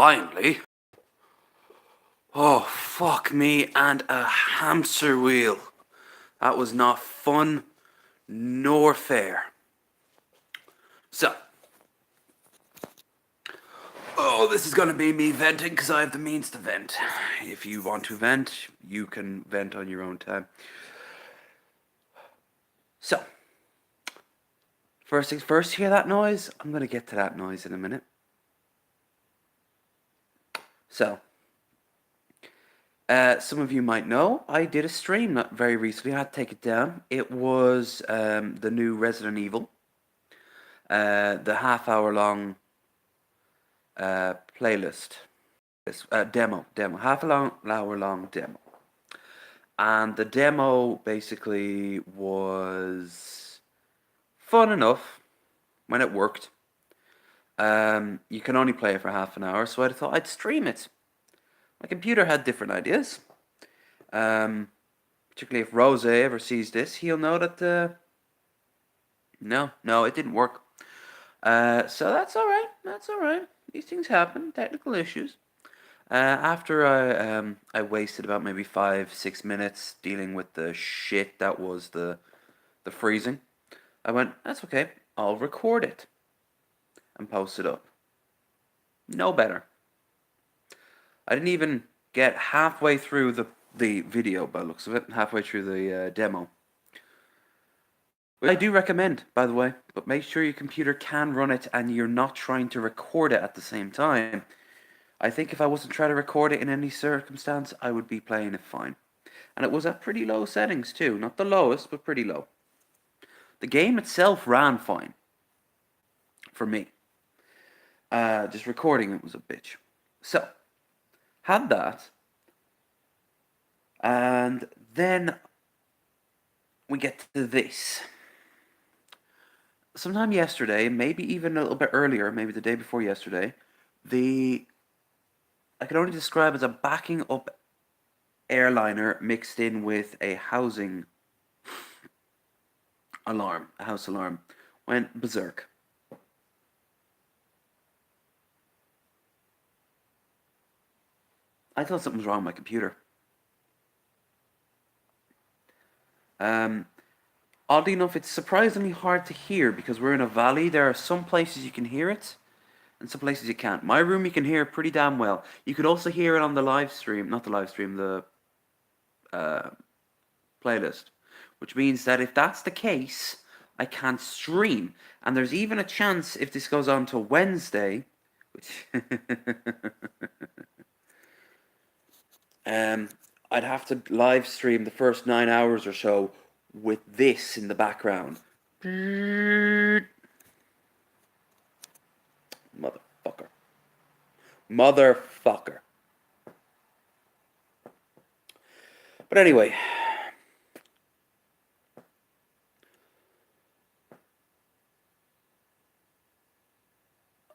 finally. Oh, fuck me and a hamster wheel. That was not fun nor fair. So, this is gonna be me venting because I have the means to vent. If you want to vent, you can vent on your own time. So, first things first, hear that noise? I'm gonna get to that noise in a minute. So, some of you might know, I did a stream not very recently. I had to take it down. It was the new Resident Evil. The half-hour long playlist. Demo. Half-hour long demo. And the demo basically was fun enough when it worked. You can only play it for half an hour, so I thought I'd stream it. My computer had different ideas. Particularly if Rose ever sees this, he'll know that no, it didn't work. So that's alright. That's alright. These things happen. Technical issues. After I wasted about maybe 5-6 minutes dealing with the shit that was the freezing, I went, that's okay. I'll record it and post it up. No better. I didn't even get halfway through the video by the looks of it, halfway through the demo. Which I do recommend, by the way, but make sure your computer can run it and you're not trying to record it at the same time. I think if I wasn't trying to record it in any circumstance, I would be playing it fine. And it was at pretty low settings too. Not the lowest, but pretty low. The game itself ran fine. For me. Just recording it was a bitch. So, had that. And then we get to this. Sometime yesterday, maybe even a little bit earlier, maybe the day before yesterday, I can only describe as a backing up airliner mixed in with a housing alarm, a house alarm, went berserk. I thought something was wrong with my computer. Oddly enough, it's surprisingly hard to hear because we're in a valley. There are some places you can hear it, and some places you can't. My room you can hear pretty damn well. You could also hear it on the live stream, not the live stream, the playlist. Which means that if that's the case, I can't stream. And there's even a chance if this goes on to Wednesday, which I'd have to live stream the first 9 hours or so with this in the background. Motherfucker. Motherfucker. But anyway.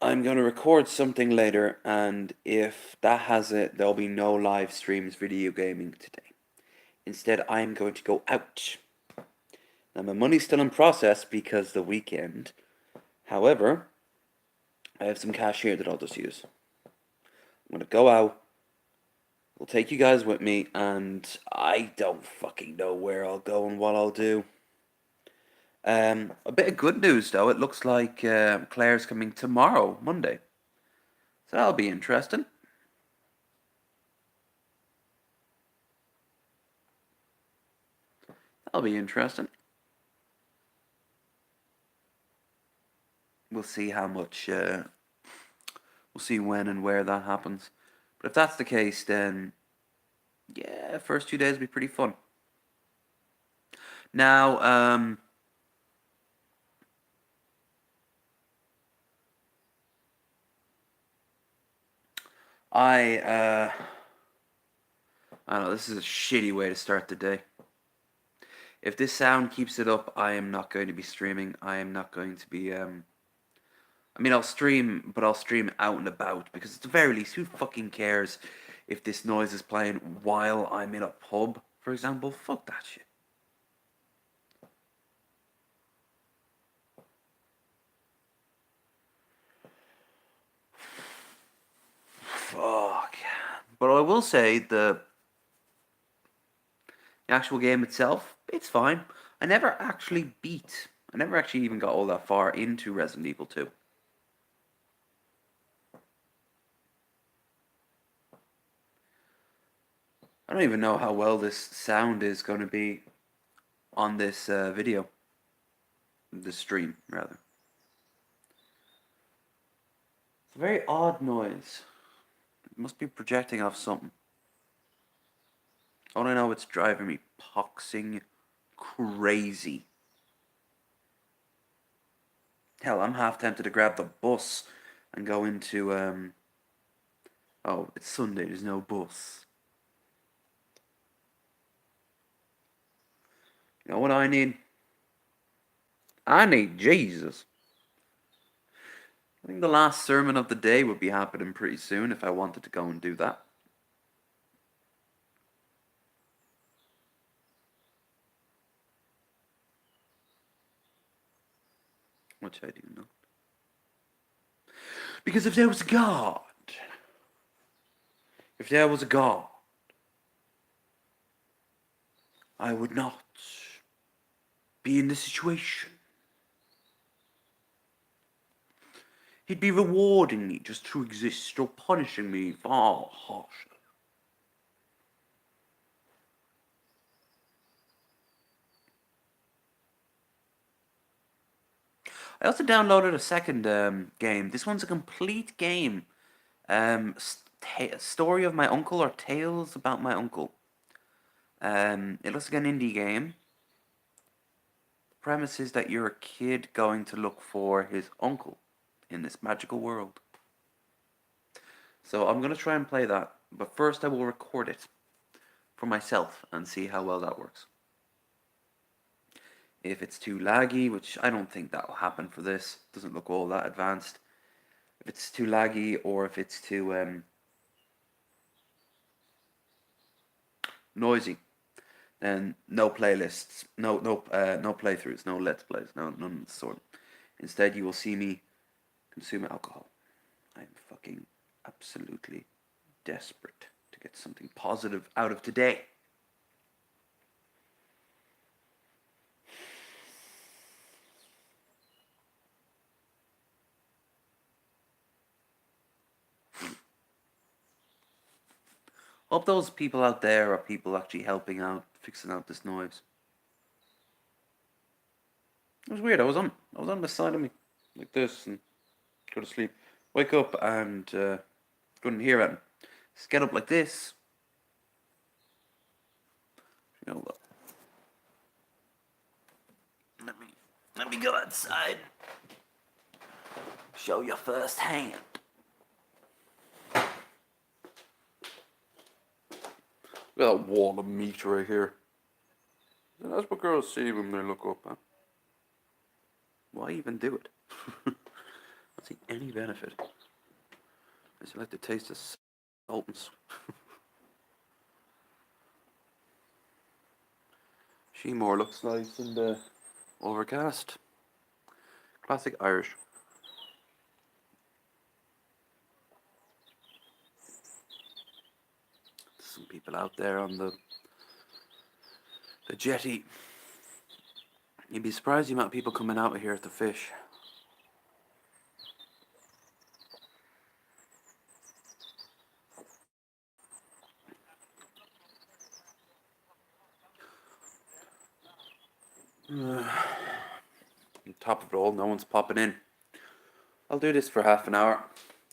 I'm going to record something later, and if that has it, there'll be no live streams video gaming today. Instead, I'm going to go out. Now, my money's still in process because the weekend. However, I have some cash here that I'll just use. I'm going to go out. I'll take you guys with me, and I don't fucking know where I'll go and what I'll do. A bit of good news, though. It looks like Claire's coming tomorrow, Monday. So that'll be interesting. That'll be interesting. We'll see how much... we'll see when and where that happens. But if that's the case, then... yeah, first 2 days will be pretty fun. Now, I don't know, this is a shitty way to start the day. If this sound keeps it up, I am not going to be streaming. I am not going to be, I mean, I'll stream, but I'll stream out and about, because at the very least, who fucking cares if this noise is playing while I'm in a pub, for example? Fuck that shit. But I will say the actual game itself, it's fine. I never actually even got all that far into Resident Evil 2. I don't even know how well this sound is going to be on this video. This stream, rather. It's a very odd noise. It must be projecting off something. All I know, it's driving me poxing crazy. Hell, I'm half tempted to grab the bus and go into, oh, it's Sunday, there's no bus. You know what I need? I need Jesus. I think the last sermon of the day would be happening pretty soon if I wanted to go and do that. Which I do not. Because if there was a God, I would not be in this situation. He'd be rewarding me just to exist or punishing me far harsher. I also downloaded a second game. This one's a complete game. Story of my uncle, or Tales about my uncle. It looks like an indie game. The premise is that you're a kid going to look for his uncle in this magical world. So I'm going to try and play that, but first I will record it for myself and see how well that works. If it's too laggy, which I don't think that will happen for this, doesn't look all that advanced. If it's too laggy, or if it's too noisy, then no playlists, no playthroughs, no let's plays, none of the sort. Instead, you will see me consume alcohol. I'm fucking absolutely desperate to get something positive out of today. Hope those people out there are people actually helping out, fixing out this noise. It was weird. I was on the side of me like this and go to sleep. Wake up and couldn't hear it. Just get up like this. You know, look. Let me go outside. Show you firsthand. Look at that wall of meat right here. That's what girls see when they look up, huh? Why even do it? I don't see any benefit. I just like the taste of salt and Shemore looks nice and overcast. Classic Irish. Some people out there on the jetty. You'd be surprised the amount of people coming out of here to fish. On top of it all, no one's popping in. I'll do this for half an hour,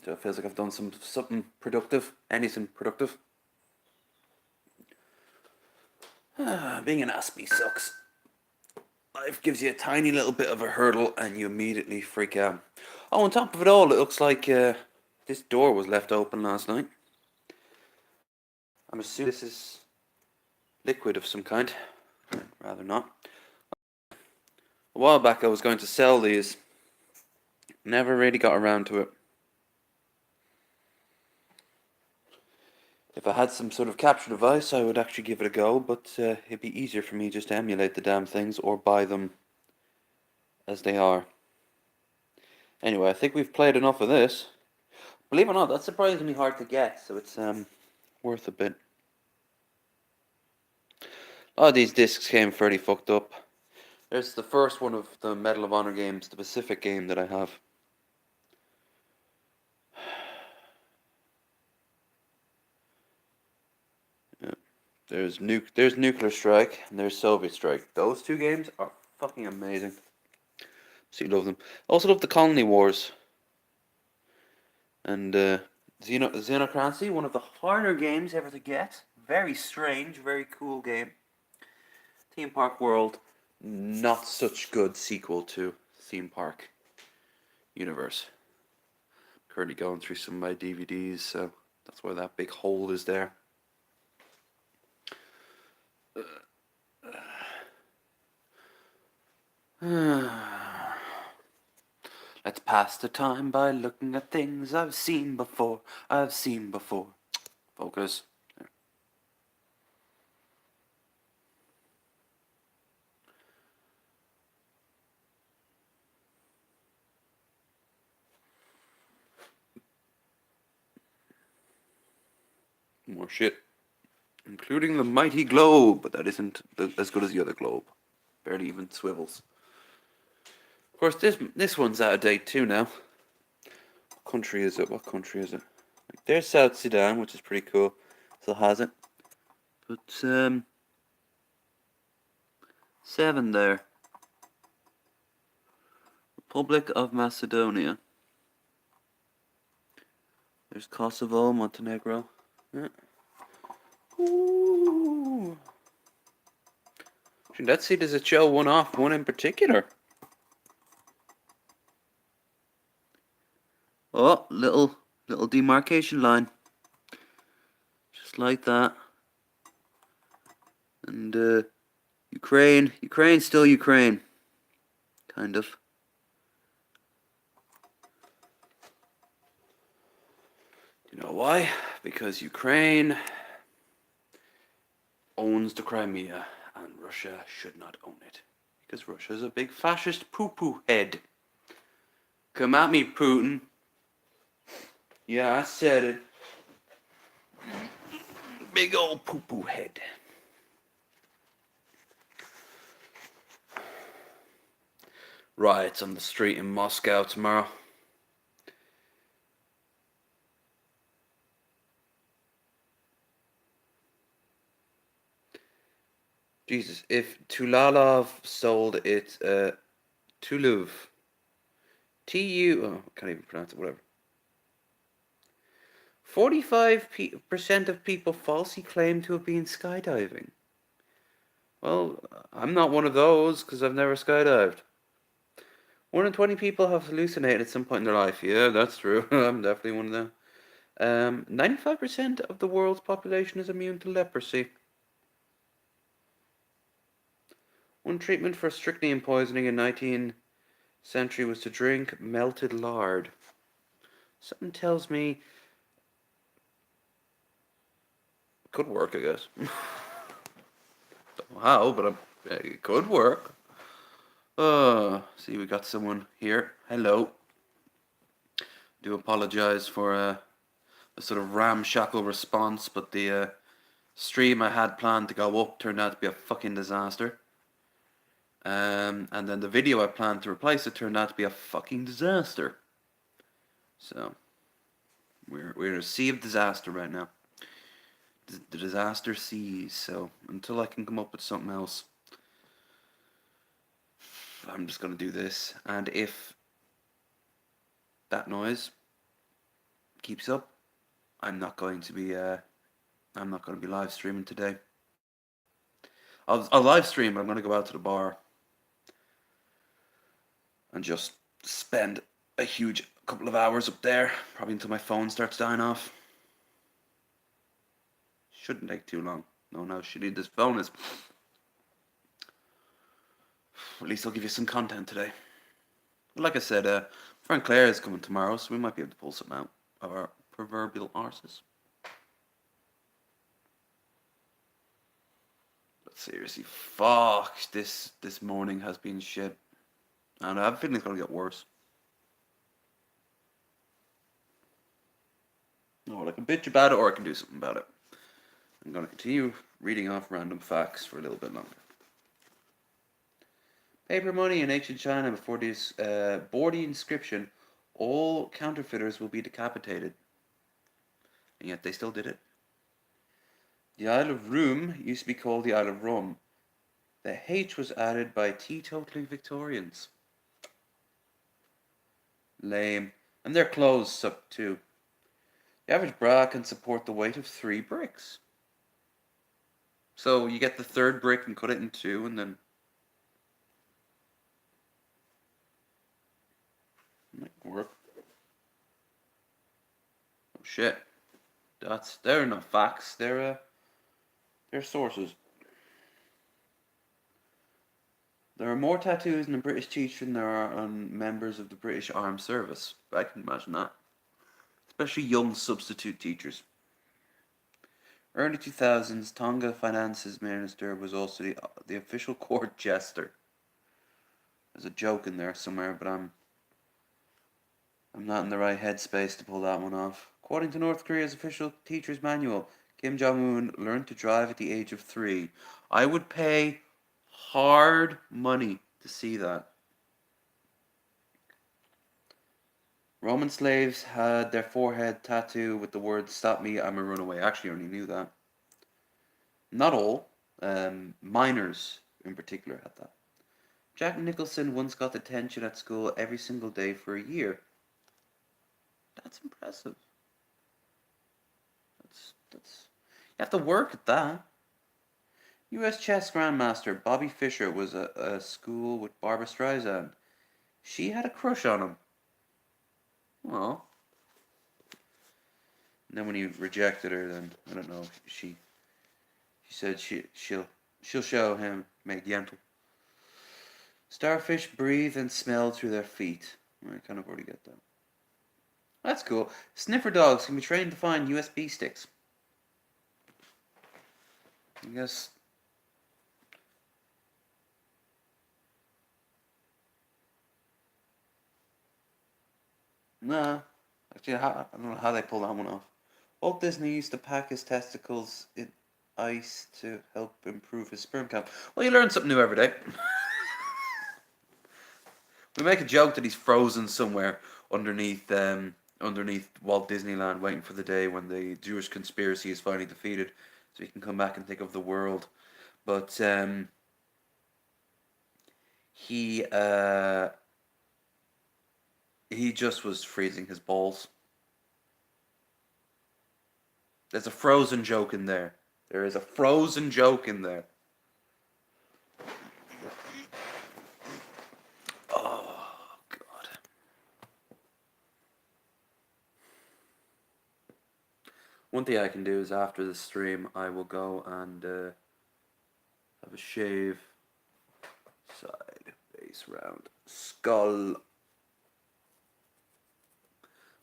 so it feels like I've done something productive, anything productive. Being an Aspie sucks. Life gives you a tiny little bit of a hurdle and you immediately freak out. Oh, on top of it all, it looks like this door was left open last night. I'm assuming this is liquid of some kind. I'd rather not. A while back I was going to sell these. Never really got around to it. If I had some sort of capture device, I would actually give it a go, but it'd be easier for me just to emulate the damn things or buy them as they are. Anyway, I think we've played enough of this. Believe it or not, that's surprisingly hard to get, so it's Worth a bit. A lot of these discs came fairly fucked up. There's the first one of the Medal of Honor games, the Pacific game that I have. Yeah. There's Nuclear Strike and there's Soviet Strike. Those two games are fucking amazing. So you love them. Also love the Colony Wars. And Xenocracy, one of the harder games ever to get. Very strange, very cool game. Theme Park World, not such good sequel to Theme Park Universe. Currently going through some of my DVDs, so that's why that big hole is there. Let's pass the time by looking at things I've seen before. Focus. There. More shit. Including the mighty globe, but that isn't as good as the other globe. Barely even swivels. Of course, this one's out of date too now. What country is it? Like, there's South Sudan, which is pretty cool. Still has it. But 7 there. Republic of Macedonia. There's Kosovo, Montenegro. Yeah. Ooh. Let's see, does it show one in particular? Oh, little demarcation line. Just like that. And Ukraine, still Ukraine. Kind of. You know why? Because Ukraine owns the Crimea and Russia should not own it. Because Russia's a big fascist poo-poo head. Come at me, Putin. Yeah, I said it. Big old poo-poo head. Riots on the street in Moscow tomorrow. Jesus, if Tulalov sold it, Tuluv, T-U, can't even pronounce it, whatever. 45% of people falsely claim to have been skydiving. Well, I'm not one of those because I've never skydived. 1 in 20 people have hallucinated at some point in their life. Yeah, that's true. I'm definitely one of them. 95% of the world's population is immune to leprosy. One treatment for strychnine poisoning in 19th century was to drink melted lard. Something tells me it could work, I guess. Don't know how, but it could work. See, we got someone here. Hello. Do apologize for a sort of ramshackle response, but the stream I had planned to go up turned out to be a fucking disaster. And then the video I planned to replace it turned out to be a fucking disaster. So we're in a sea of disaster right now. The disaster seas. So until I can come up with something else, I'm just gonna do this. And if that noise keeps up, I'm not going to be live streaming today. I'll live stream, but I'm gonna go out to the bar and just spend a huge couple of hours up there, probably until my phone starts dying off. Shouldn't take too long. No, shitty this phone is. At least I'll give you some content today. Like I said, Frank Clare is coming tomorrow, so we might be able to pull something out of our proverbial arses. But seriously, fuck, this morning has been shit. And I have a feeling it's going to get worse. Oh, I can bitch about it or I can do something about it. I'm going to continue reading off random facts for a little bit longer. Paper money in ancient China before this bore the inscription, all counterfeiters will be decapitated. And yet they still did it. The Isle of Roum used to be called the Isle of Rum. The H was added by teetotaling Victorians. Lame. And their clothes suck too. The average bra can support the weight of 3 bricks. So you get the third brick and cut it in two and then... Might work. Oh shit. They're not facts, they're sources. There are more tattoos in a British teacher than there are on members of the British Armed Service. I can imagine that. Especially young substitute teachers. Early 2000s, Tonga Finances Minister was also the official court jester. There's a joke in there somewhere, but I'm not in the right headspace to pull that one off. According to North Korea's official teacher's manual, Kim Jong-un learned to drive at the age of 3. I would pay hard money to see that. Roman slaves had their forehead tattooed with the words, "Stop me, I'm a runaway." Actually, I only knew that. Not all. Minors, in particular, had that. Jack Nicholson once got detention at school every single day for a year. That's impressive. That's you have to work at that. U.S. chess grandmaster Bobby Fischer was at a school with Barbra Streisand. She had a crush on him. Well, and then when he rejected her, then I don't know. She said she'll show him make gentle. Starfish breathe and smell through their feet. I kind of already get that. That's cool. Sniffer dogs can be trained to find USB sticks. I guess. Nah. Actually, I don't know how they pull that one off. Walt Disney used to pack his testicles in ice to help improve his sperm count. Well, you learn something new every day. We make a joke that he's frozen somewhere underneath Walt Disneyland, waiting for the day when the Jewish conspiracy is finally defeated, so he can come back and take over the world. But he just was freezing his balls. There's a frozen joke in there. There is a frozen joke in there. Oh, God. One thing I can do is after the stream, I will go and have a shave. Side, base, round, skull.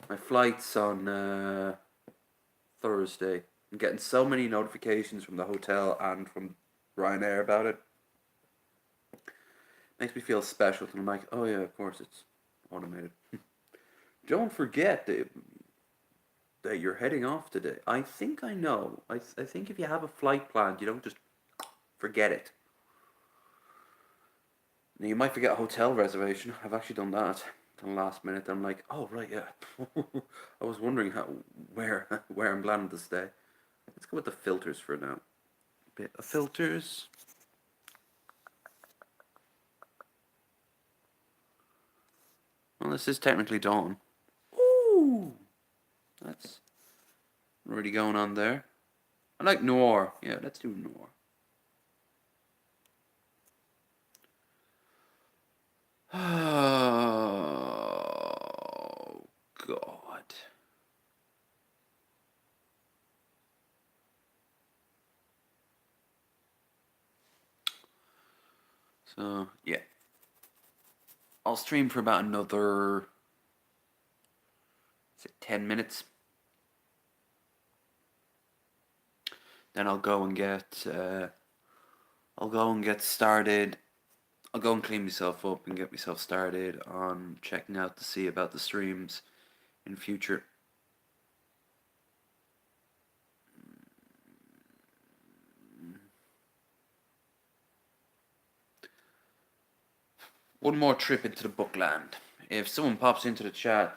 My flight's on Thursday. I'm getting so many notifications from the hotel and from Ryanair about it. Makes me feel special. And I'm like, oh yeah, of course it's automated. Don't forget that you're heading off today. I think I know. I think if you have a flight planned, you don't just forget it. Now, you might forget a hotel reservation. I've actually done that. Till the last minute. I'm like, oh right, yeah. I was wondering where I'm planning to stay. Let's go with the filters for now. A bit of filters. Well, this is technically dawn. Ooh, that's already going on there. I like noir. Yeah, let's do noir. Oh, God. So, yeah. I'll stream for about another 10 minutes. Then I'll go and get started. I'll go and clean myself up and get myself started on checking out to see about the streams in future. one more trip into the bookland. If someone pops into the chat,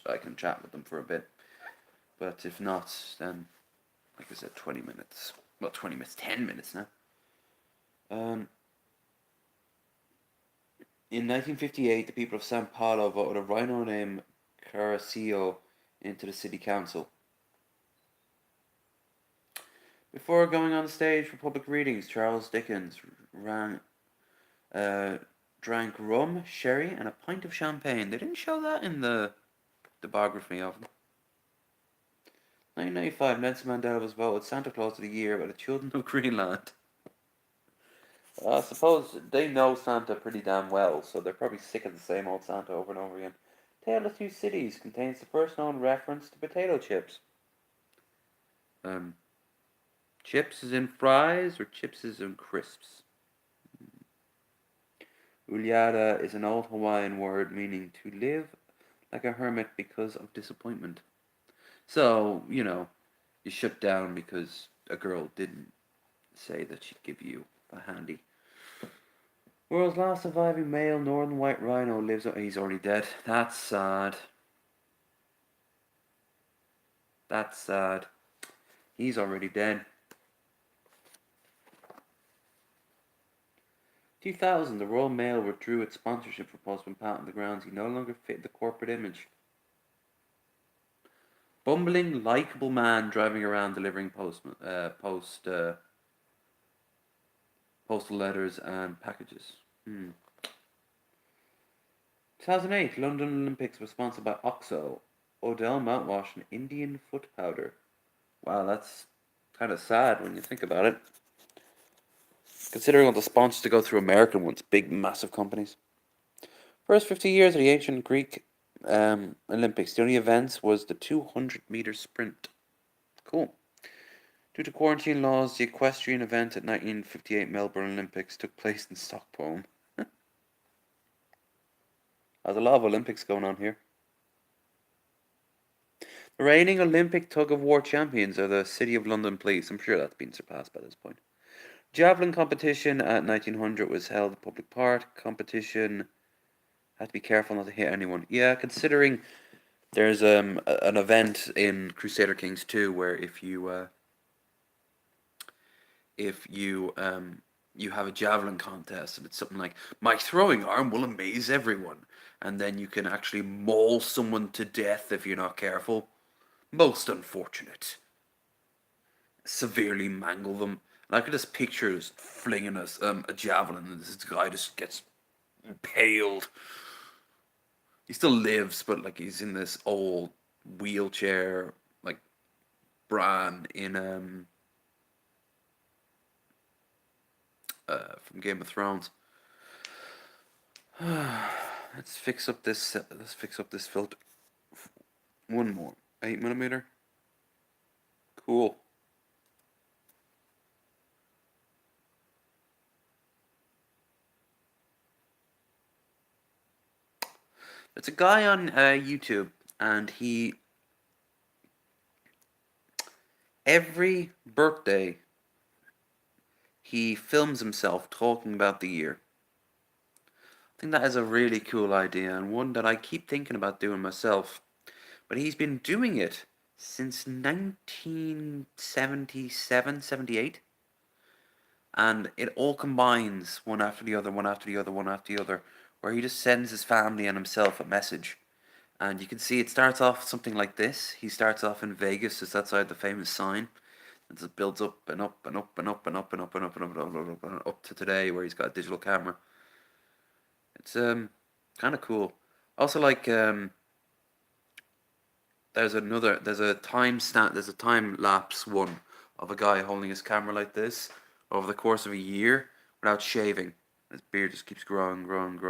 I can chat with them for a bit. But if not, then, like I said, 20 minutes. Well, 20 minutes, 10 minutes now. In 1958, the people of Sao Paulo voted a rhino named Caracio into the city council. Before going on the stage for public readings, Charles Dickens drank rum, sherry, and a pint of champagne. They didn't show that in the biography of him. 1995, Nelson Mandela was voted Santa Claus of the Year by the children of Greenland. I suppose they know Santa pretty damn well, so they're probably sick of the same old Santa over and over again. Tale of Two Cities contains the first known reference to potato chips. Chips is in fries or chips is in crisps? Uliada is an old Hawaiian word meaning to live like a hermit because of disappointment. So, you shut down because a girl didn't say that she'd give you a handy. World's last surviving male northern white rhino lives... He's already dead. That's sad. That's sad. He's already dead. 2000, the Royal Mail withdrew its sponsorship for Postman Pat on the grounds he no longer fit the corporate image. Bumbling, likeable man driving around delivering postal letters and packages. 2008, London Olympics were sponsored by OXO, Odell mouthwash, and Indian foot powder. Wow, that's kind of sad when you think about it. Considering all the sponsors to go through American ones, big, massive companies. First 50 years of the ancient Greek Olympics, the only events was the 200-meter sprint. Cool. Due to quarantine laws, the equestrian event at 1958 Melbourne Olympics took place in Stockholm. There's a lot of Olympics going on here. The reigning Olympic tug-of-war champions are the City of London Police. I'm sure that's been surpassed by this point. Javelin competition at 1900 was held at public park. Competition had to be careful not to hit anyone. Yeah, considering there's an event in Crusader Kings 2 where if you have a javelin contest and it's something like, my throwing arm will amaze everyone, and then you can actually maul someone to death if you're not careful. Most unfortunate. Severely mangle them. And I could just picture just flinging a javelin and this guy just gets impaled. He still lives, but like he's in this old wheelchair, like Bran in from Game of Thrones. Let's fix up this filter. One more. 8mm. Cool. It's a guy on YouTube, and every birthday he films himself talking about the year. I think that is a really cool idea, and one that I keep thinking about doing myself. But he's been doing it since 1977, 78. And it all combines one after the other, one after the other, one after the other, where he just sends his family and himself a message. And you can see it starts off something like this. He starts off in Vegas, just outside the famous sign. It just builds up and up and up and up and up and up and up and up and up and up and up to today, where he's got a digital camera. It's kind of cool. Also, like there's a time lapse one of a guy holding his camera like this over the course of a year without shaving. His beard just keeps growing. And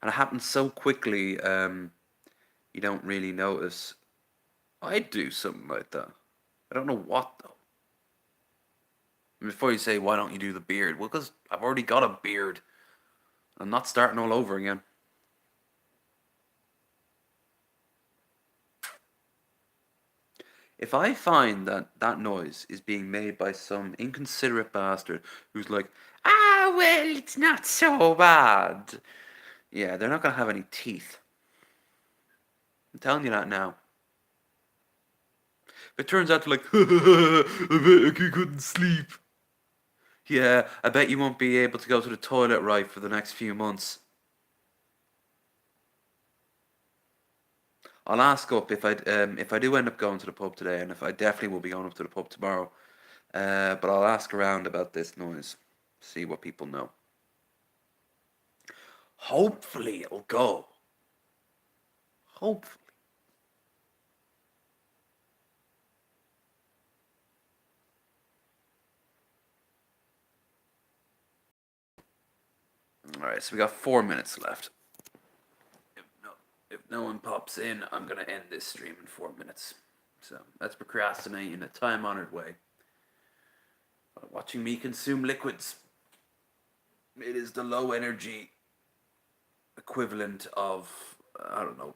it happens so quickly, you don't really notice. I'd do something like that. I don't know what, though. Before you say, why don't you do the beard? Well, because I've already got a beard. I'm not starting all over again. If I find that that noise is being made by some inconsiderate bastard who's like, ah, well, it's not so bad. Yeah, they're not going to have any teeth. I'm telling you that now. If it turns out to like, I bet I couldn't sleep. Yeah, I bet you won't be able to go to the toilet right for the next few months. I'll ask up if I do end up going to the pub today, and if I definitely will be going up to the pub tomorrow. But I'll ask around about this noise, see what people know. Hopefully it'll go. Hopefully. Alright, so we got 4 minutes left. If no one pops in, I'm gonna end this stream in 4 minutes. So that's procrastinating in a time-honored way. Watching me consume liquids. It is the low energy equivalent of, I don't know,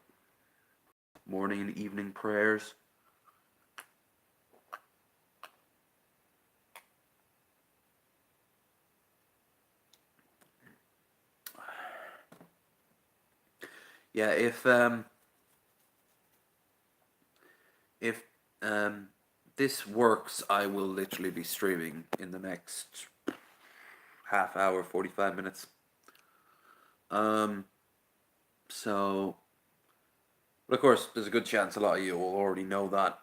morning and evening prayers. Yeah, if this works, I will literally be streaming in the next half hour, 45 minutes. So, but of course, there's a good chance a lot of you will already know that.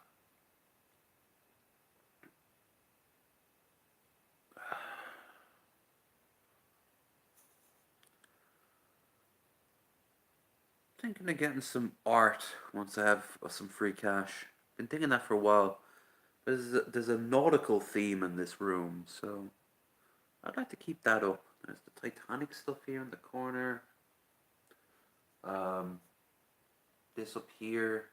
Thinking of getting some art once I have some free cash. Been thinking that for a while. There's a nautical theme in this room, so I'd like to keep that up. There's the Titanic stuff here in the corner. This up here.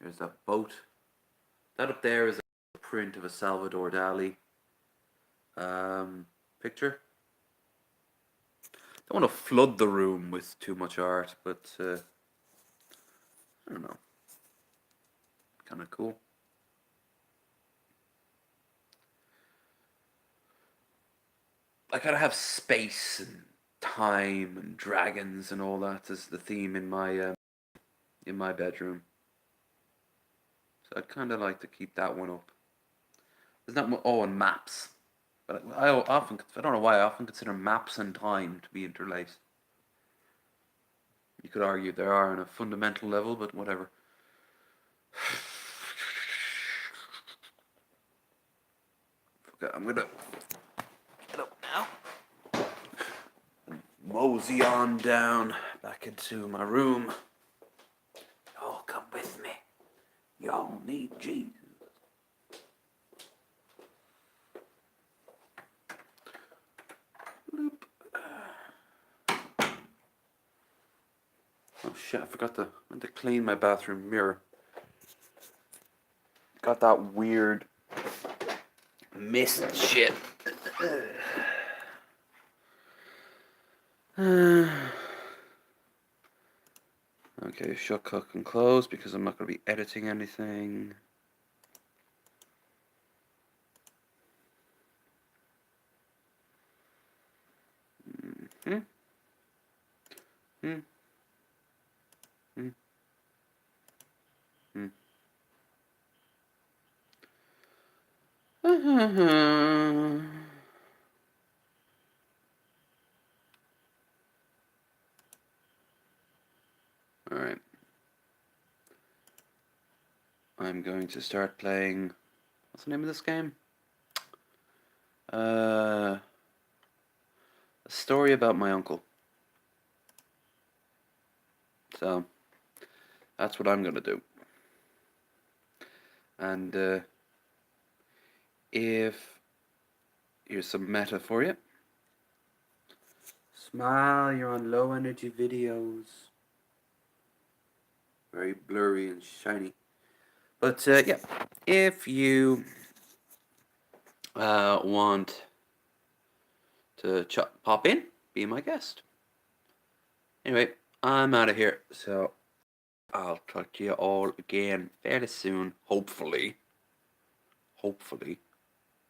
There's that boat. That up there is a print of a Salvador Dali picture. Don't want to flood the room with too much art, but I don't know. Kind of cool. I gotta have space and time and dragons and all that as the theme in my bedroom. So I'd kind of like to keep that one up. There's not much. Oh, and maps. But I don't know why I often consider maps and time to be interlaced. You could argue there are on a fundamental level, but whatever. Okay, I'm gonna get up now. Mosey on down back into my room. Y'all come with me. Y'all need Jesus. Oh shit, I forgot to clean my bathroom mirror. Got that weird mist shit. Okay, shut, cook, and close because I'm not going to be editing anything. Hmm. Hmm. Hmm. Hmm. All right. I'm going to start playing. What's the name of this game? A story about my uncle. So that's what I'm gonna do. And if here's some meta for you. Smile, you're on low energy videos. Very blurry and shiny. But yeah, if you want to pop in, be my guest. Anyway, I'm out of here. So I'll talk to you all again fairly soon, hopefully. Hopefully.